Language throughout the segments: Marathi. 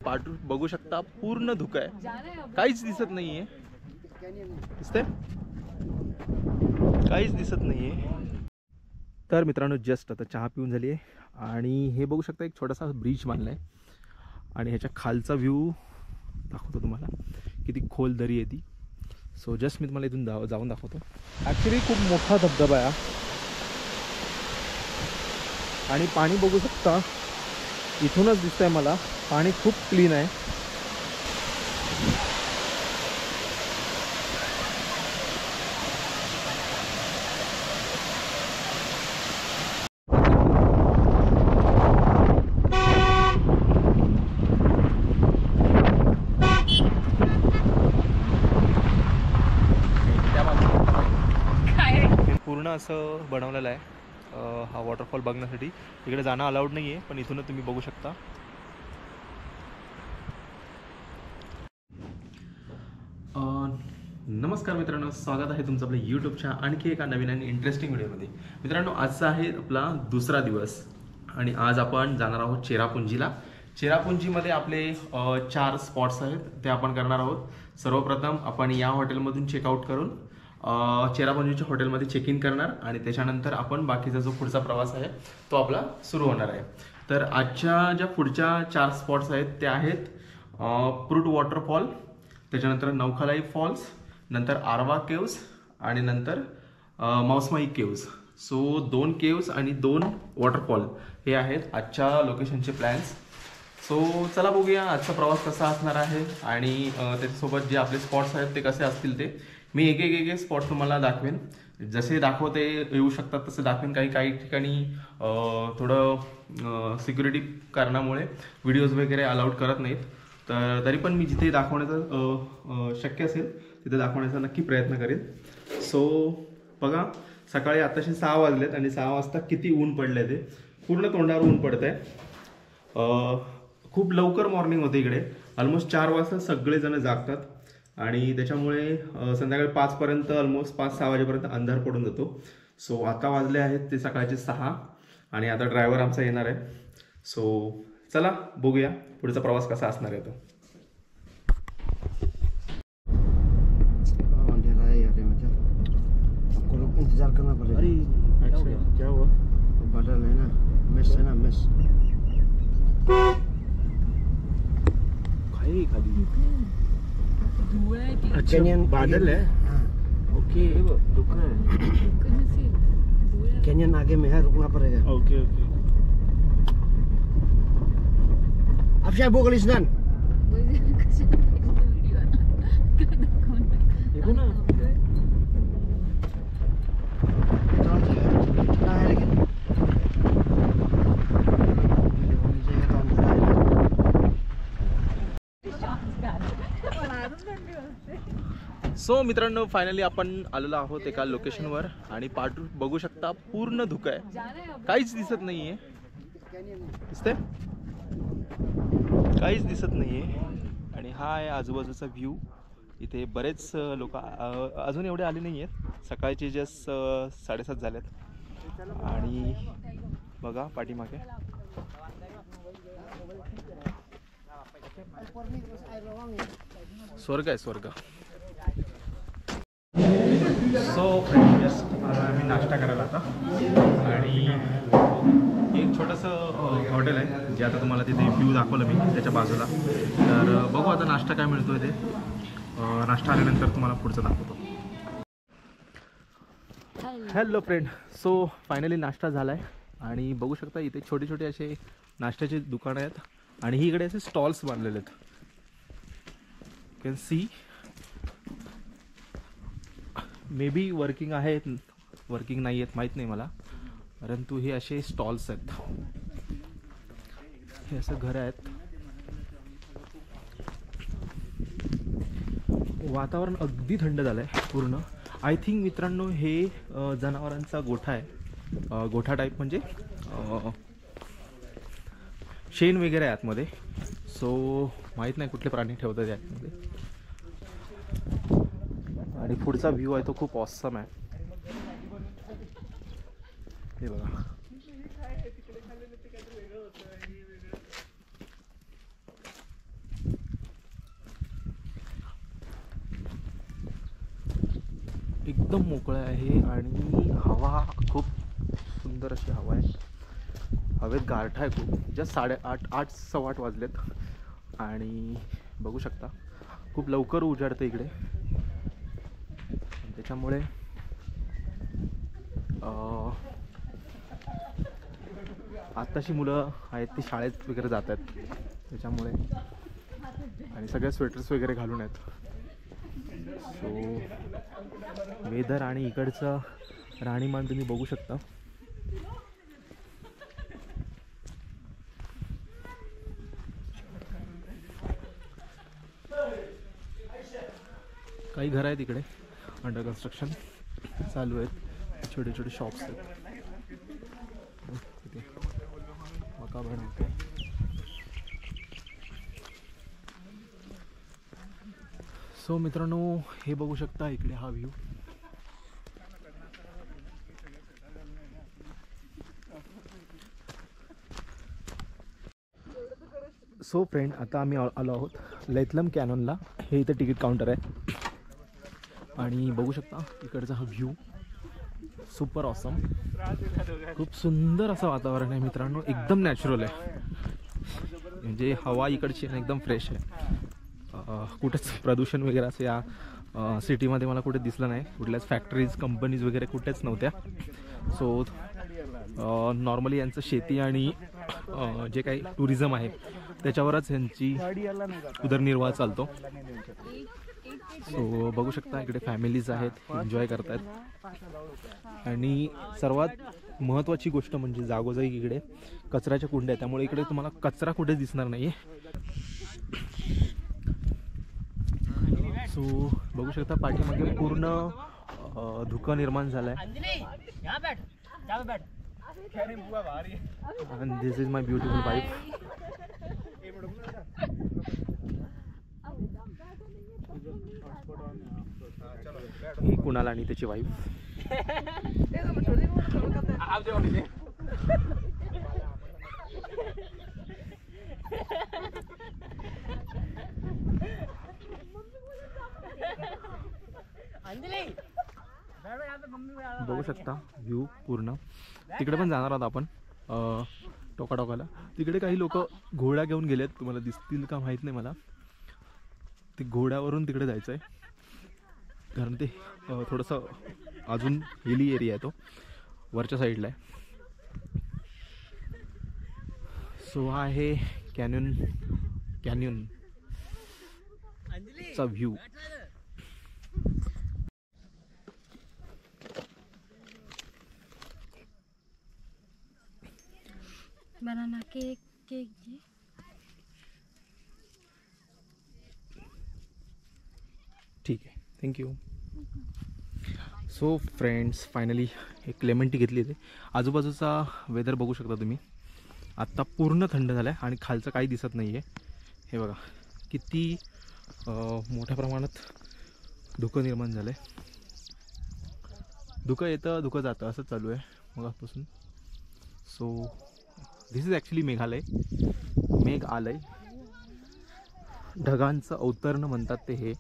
पाठू बघू शकता पूर्ण धुकं आहे, काहीच दिसत नाहीये. दिसतंय? काहीच दिसत नाहीये. तर मित्रांनो जस्ट आता चहा पिऊन झाली आहे आणि हे बघू शकता एक छोटासा ब्रिज बांधला आहे आणि ह्याच्या खालचा व्ह्यू दाखवतो तुम्हाला, किती खोल दरी आहे ती. सो जस्ट मी तुम्हाला इथून जाऊन दाखवतो. ॲक्च्युली खूप मोठा धबधबा आहे आणि पाणी बघू शकता इथूनच दिसतंय मला. पाणी खूप क्लीन आहे. पूर्ण असं बनवलेलं आहे हा वॉटरफॉल बघण्यासाठी. इकडे जाणं अलाउड नाही आहे, पण इथूनच तुम्ही बघू शकता. नमस्कार मित्रांनो, स्वागत आहे तुमचं आपल्या यूट्यूबच्या आणखी एका नवीन आणि इंटरेस्टिंग व्हिडिओमध्ये. मित्रांनो आजचा आहे आपला दुसरा दिवस आणि आज आपण जाणार आहोत चेरापुंजीला. चेरापुंजीमध्ये आपले 4 स्पॉट्स आहेत, ते आपण करणार आहोत. सर्वप्रथम आपण या हॉटेलमधून चेकआउट करून चेरापुंजीच्या हॉटेलमध्ये चेक इन करणार आणि त्याच्यानंतर आपण बाकीचा जो पुढचा प्रवास आहे तो आपला सुरू होणार आहे. तर आजच्या ज्या पुढच्या 4 स्पॉट्स आहेत त्या आहेत प्रूट वॉटरफॉल, त्याच्यानंतर नौखालाई फॉल्स, नंतर आरवा केव्स आणि नंतर माऊसमाई केव्स. सो 2 केव्स आणि 2 वॉटरफॉल हे आहेत आजच्या लोकेशनचे प्लॅन्स. सो चला बघूया आजचा प्रवास कसा असणार आहे आणि त्याच्यासोबत जे आपले स्पॉट्स आहेत ते कसे असतील ते मी एक स्पॉट तुम्हाला दाखवेन. जसे दाखवते येऊ शकतात तसे दाखवेन. काही ठिकाणी थोडं सिक्युरिटी कारणामुळे व्हिडिओज वगैरे अलाउड करत नाहीत, तर तरी पण मी जिथे दाखवण्याचं शक्य असेल तिथे दाखवण्याचा नक्की प्रयत्न करेन. सो बघा, सकाळी आताशी 6 वाजलेत आणि 6 वाजता किती ऊन पडलं आहे, ते पूर्ण तोंडावर ऊन पडत आहे. खूप लवकर मॉर्निंग होते इकडे. ऑलमोस्ट 4 वाजता सगळेजण जागतात आणि त्याच्यामुळे संध्याकाळी 5पर्यंत ऑलमोस्ट 5-6 वाजेपर्यंत अंधार पडून जातो. सो आता वाजले आहेत ते सकाळचे 6 आणि आता ड्रायव्हर आमचा येणार आहे. सो चला बघूया पुढचा प्रवास कसा असणार आहे तो. इंतजार करना पड़ेगा. अरे अच्छा, क्या हुआ? बादल है ना, मिस है ना, मिस. खाली अच्छा, कैनियन बादल है. ओके, रुकना है. कैनियन आगे में है, रुकना पड़ेगा. Okay okay. अब शायद वो गलिस्तान देखो ना. सो मित्रांनो फायनली आपण आलेलो आहोत एका लोकेशनवर आणि पाठू बघू शकता पूर्ण धुकं आहे, काहीच दिसत नाहीये. दिसतंय? काहीच दिसत नाहीये आणि हा आहे आजूबाजूचा व्ह्यू. इथे बरेच लोक अजून एवढे आले नाही आहेत. सकाळचे जस्ट 7:30 झालेत आणि बघा पाठीमागे स्वर्ग आहे, स्वर्ग. सो फ्रेंड जस्ट आम्ही नाश्ता करायला आता आणि एक छोटंसं हॉटेल आहे जे आता तुम्हाला तिथे व्ह्यू दाखवलं मी त्याच्या बाजूला. तर बघू आता नाश्ता काय मिळतोय ते. नाश्ता आल्यानंतर तुम्हाला पुढचं दाखवतो. हॅलो फ्रेंड, सो फायनली नाश्ता झाला आहे आणि बघू शकता इथे छोटे छोटे असे नाश्त्याचे दुकानं आहेत आणि ही इकडे असे स्टॉल्स बांधलेले आहेत. Can see may be working आहेत, वर्किंग नाही आहेत माहीत नाही मला, परंतु हे असे स्टॉल्स आहेत. हे असं घर आहेत. वातावरण अगदी थंड झालं आहे पूर्ण. आय थिंक मित्रांनो हे जनावरांचा गोठा आहे. गोठा टाईप म्हणजे शेण वगैरे आहे आतमध्ये. सो माहीत नाही कुठले प्राणी ठेवतात आतमध्ये. आणि पुढचा व्ह्यू आहे तो खूप ऑसम आहे. हे बघा. एकदम मोकळं आहे आणि हवा खूप सुंदर अशी हवा आहे. हवेत गारठा आहे खूप. जस्ट 8:30 8:15 वाजलेत आणि बघू शकता खूप लवकर उजाडतं इकडे. त्याच्यामुळे आत्ताशी मुलं आहेत ती शाळेत वगैरे जात आहेत त्याच्यामुळे, आणि सगळे स्वेटर्स वगैरे घालून आहेत. सो वेदर आणि इकडचं राहणीमान तुम्ही बघू शकता. काही घर आहेत इकडे अंडर कन्स्ट्रक्शन चालू आहेत, छोटे छोटे शॉप्स आहेत. मका बनवते. सो मित्रांनो, हे बघू शकता इकडे हा व्ह्यू. सो फ्रेंड, आता आम्ही आलो आहोत लैथलम कॅनॉनला. हे इथं तिकीट काउंटर आहे आणि बघू शकता इकडचा हा व्ह्यू सुपर ऑसम. खूप सुंदर असं वातावरण आहे मित्रांनो, एकदम नॅचरल आहे. म्हणजे हवा इकडची एकदम फ्रेश आहे. कुठेच प्रदूषण वगैरे असं या सिटीमध्ये मला कुठे दिसलं नाही. कुठल्याच फॅक्टरीज कंपनीज वगैरे कुठेच नव्हत्या. सो नॉर्मली यांचं शेती आणि जे काही टुरिझम आहे त्याच्यावरच यांची उदरनिर्वाह चालतो. सो बघू शकता इकडे फॅमिलीज आहेत, एन्जॉय करतात. आणि सर्वात महत्त्वाची गोष्ट म्हणजे जागोजागी इकडे कचऱ्याच्या कुंड्या आहेत, त्यामुळे इकडे तुम्हाला कचरा कुठे दिसणार नाही. सो बघू शकता पाठीमागे पूर्ण धुकं निर्माण झालं आहे. And this is my beautiful wife. ही कुणाल आणि त्याची वाईफ. बघू शकता व्ह्यू पूर्ण. तिकडे पण जाणार आहोत आपण टोकाटोकाला. तिकडे काही लोक घोडा घेऊन गेलेत, तुम्हाला दिसतील का माहीत नाही मला. ते घोड्यावरून तिकडे जायचं आहे कारण ते थोडंसं अजून हिली एरिया आहे, तो वरच्या साईडला आहे. सो हा आहे कॅन्यन चा व्ह्यू. बनाना केक जी. ठीक आहे, थँक्यू. सो फ्रेंड्स, फायनली एक लेमन टी घेतली. ते आजूबाजूचा वेदर बघू शकता तुम्ही. आत्ता पूर्ण थंड झालं आहे आणि खालचं काही दिसत नाही आहे. हे बघा किती मोठ्या प्रमाणात धुकं निर्माण झालं आहे. धुकं येतं धुकं जातं असं चालू आहे मगापासून. So this is actually Meghalaya. मेघ आलय, ढगांचं अवतरण म्हणतात ते हे.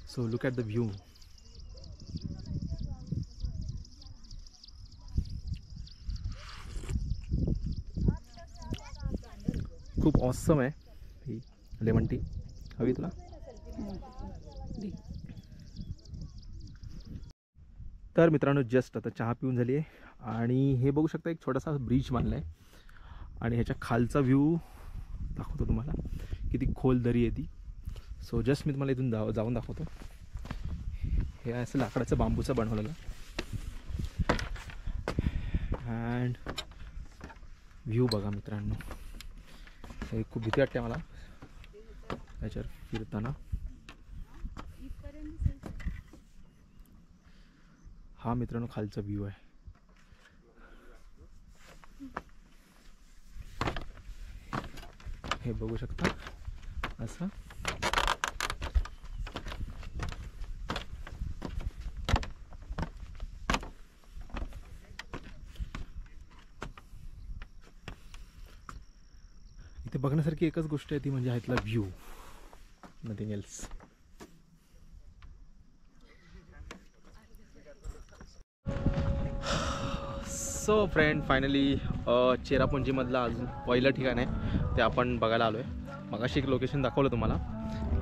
So look at the view. खूप ऑसम आहे ही लेमन टी. हवी तुला? तर मित्रांनो, जस्ट आता चहा पिऊन झाली आहे आणि हे बघू शकता एक छोटासा ब्रिज बांधला आहे आणि ह्याच्या खालचा व्ह्यू दाखवतो तुम्हाला. किती खोल दरी आहे ती. सो जस्ट मी तुम्हाला इथून जाऊन दाखवतो. हे असं लाकडाचं बांबूचं बनवलेलं अँड व्ह्यू बघा मित्रांनो. हे खूप भीती वाटते मला याच्यावर फिरताना. हा मित्रांनो खालचा व्ह्यू आहे. हे बघू शकता असं. इथे बघण्यासारखी एकच गोष्ट आहे, ती म्हणजे ह्यातला view. Nothing else. So friend finally चेरापुंजीमधलं अजून पहिलं ठिकाण आहे ते आपण बघायला आलो आहे. मगाशी एक लोकेशन दाखवलं तुम्हाला,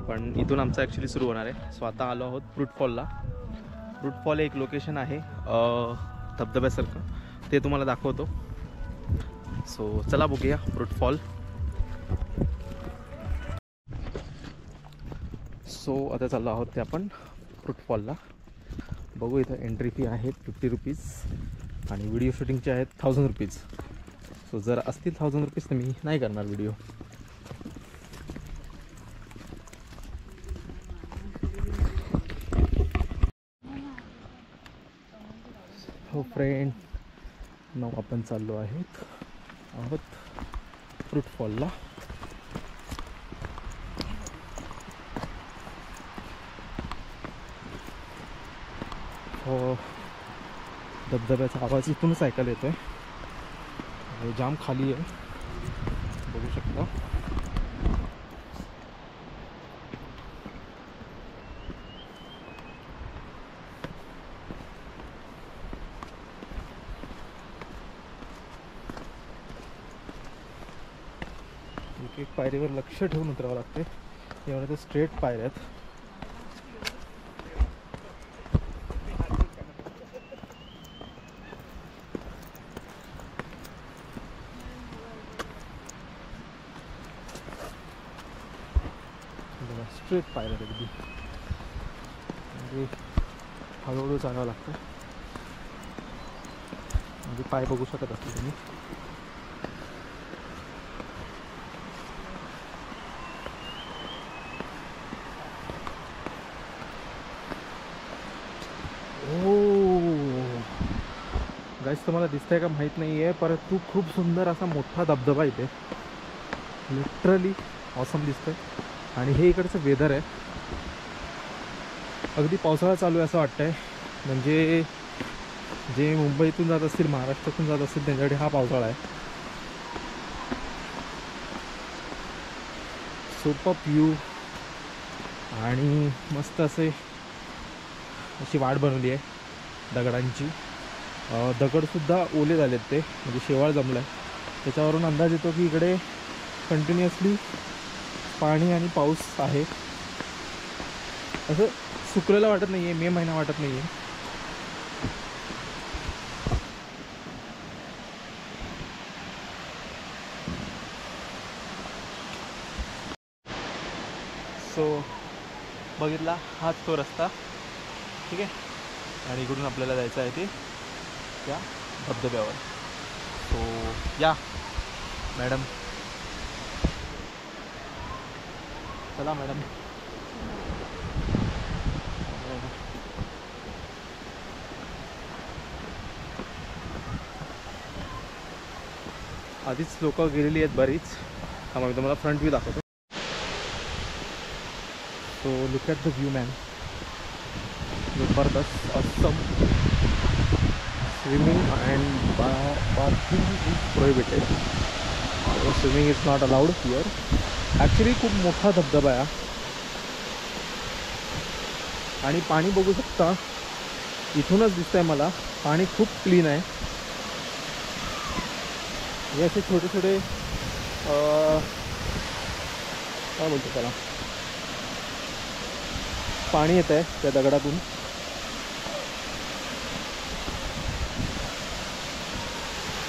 पण इथून आमचं ॲक्च्युली सुरू होणार आहे. सो आता आलो आहोत फ्रूट फॉलला. फ्रूट फॉल एक लोकेशन आहे धबधब्यासारखं, ते तुम्हाला दाखवतो. सो चला बघूया फ्रूट फॉल. सो आता चाललो आहोत ते आपण फ्रूट फॉलला. बघू, इथं एंट्री फी आहेत 50 रुपीज आणि व्हिडिओ शूटिंगचे आहेत 1000 रुपीज. सो जर असतील 1000 रुपीज तर मी नाही करणार व्हिडिओ. हो फ्रेंड, नाव आपण चाललो आहोत फ्रूट फॉलला. हो, धबधब्याचा आवाज इथूनच ऐकायला येतोय. जाम खाली आहे, बघू शकता. एक पायरीवर लक्ष ठेवून उतरावं लागते. एवढ्या तर स्ट्रेट पायऱ्या आहेत. स्ट्रेट पायऱ्या अगदी, म्हणजे हळूहळू चालावं लागतं. म्हणजे पाय बघू शकत असतील तुम्ही. गाईस तुम्हाला दिसतंय का माहीत नाही आहे, परंतु खूप सुंदर असा मोठा धबधबा इथे. लिटरली ऑसम दिसतंय. आणि हे इकडचं वेदर आहे, अगदी पावसाळा चालू आहे असं वाटतंय. म्हणजे जे मुंबईतून जात असतील, महाराष्ट्रातून जात असतील, त्यांच्याकडे हा पावसाळा आहे. सुपर व्ह्यू आणि मस्त अशी वाट बनवली आहे दगडांची. दगडसुद्धा ओले झालेत, ते म्हणजे शेवाळ जमलं आहे. त्याच्यावरून अंदाज येतो की इकडे कंटिन्युअसली पाणी आणि पाऊस आहे. असं सुकलेलं वाटत नाही आहे, मे महिना वाटत नाही आहे. सो बघितला, हाच तो रस्ता, ठीक आहे. आणि इकडून आपल्याला जायचं आहे ते त्या धबधब्यावर. सो या मॅडम, चला मॅडम. आधीच लोक गेलेली आहेत बरीच. हा मी तुम्हाला फ्रंट व्ह्यू दाखवतो. So look at the view man, जबरदस्त, awesome. Swimming and bathing is prohibited. Swimming is not allowed here. Actually खूप मोठा धबधबा आहे आणि पाणी बघू शकता, इथूनच दिसतंय मला. पाणी खूप क्लीन आहे. हे असे छोटे छोटे काय बोलतो त्याला, पाणी येत आहे त्या दगडातून.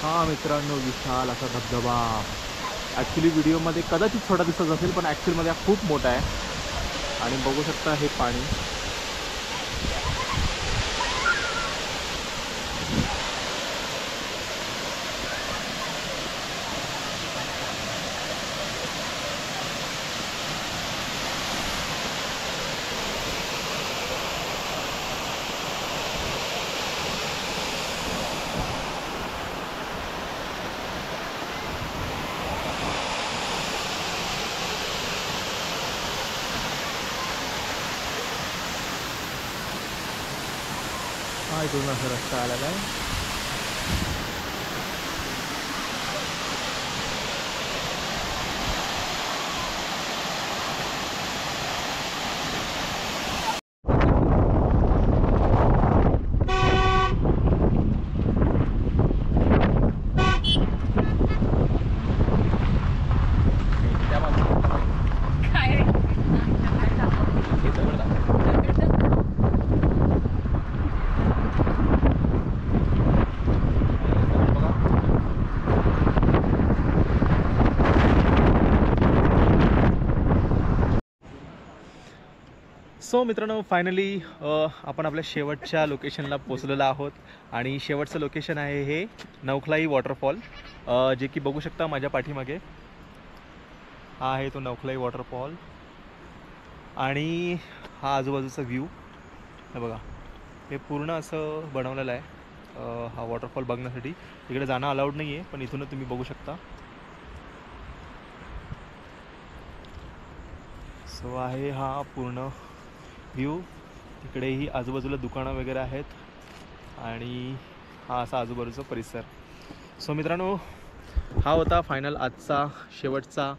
हा मित्रांनो, विशाल असा धबधबा. ॲक्च्युली व्हिडिओमध्ये कदाचित छोटा दिसत असेल, पण ॲक्च्युअलमध्ये हा खूप मोठा आहे. आणि बघू शकता हे पाणी. हा इथून असा रस्ता आलेला आहे. सो मित्रांनो फायनली आपण आपल्या शेवटच्या लोकेशनला पोचलेलो आहोत आणि शेवटचं लोकेशन आहे हे नवखलाई वॉटरफॉल, जे की बघू शकता माझ्या पाठीमागे हा आहे तो नवखलाई वॉटरफॉल. आणि हा आजूबाजूचा व्ह्यू हे बघा, हे पूर्ण असं बनवलेलं आहे हा वॉटरफॉल बघण्यासाठी. इकडे जाणं अलाउड नाही आहे, पण इथूनच तुम्ही बघू शकता. सो आहे हा पूर्ण व्ह्यू. तिकडेही आजूबाजूला दुकानं वगैरे आहेत आणि हा असा आजूबाजूचा परिसर. सो मित्रांनो हा होता फायनल आजचा शेवटचा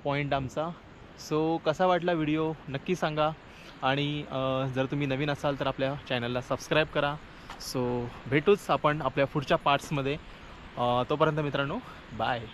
पॉईंट आमचा. सो कसा वाटला व्हिडिओ नक्की सांगा आणि जर तुम्ही नवीन असाल तर आपल्या चॅनलला सबस्क्राईब करा. सो भेटूच आपण आपल्या पुढच्या पार्ट्समध्ये. तोपर्यंत मित्रांनो बाय.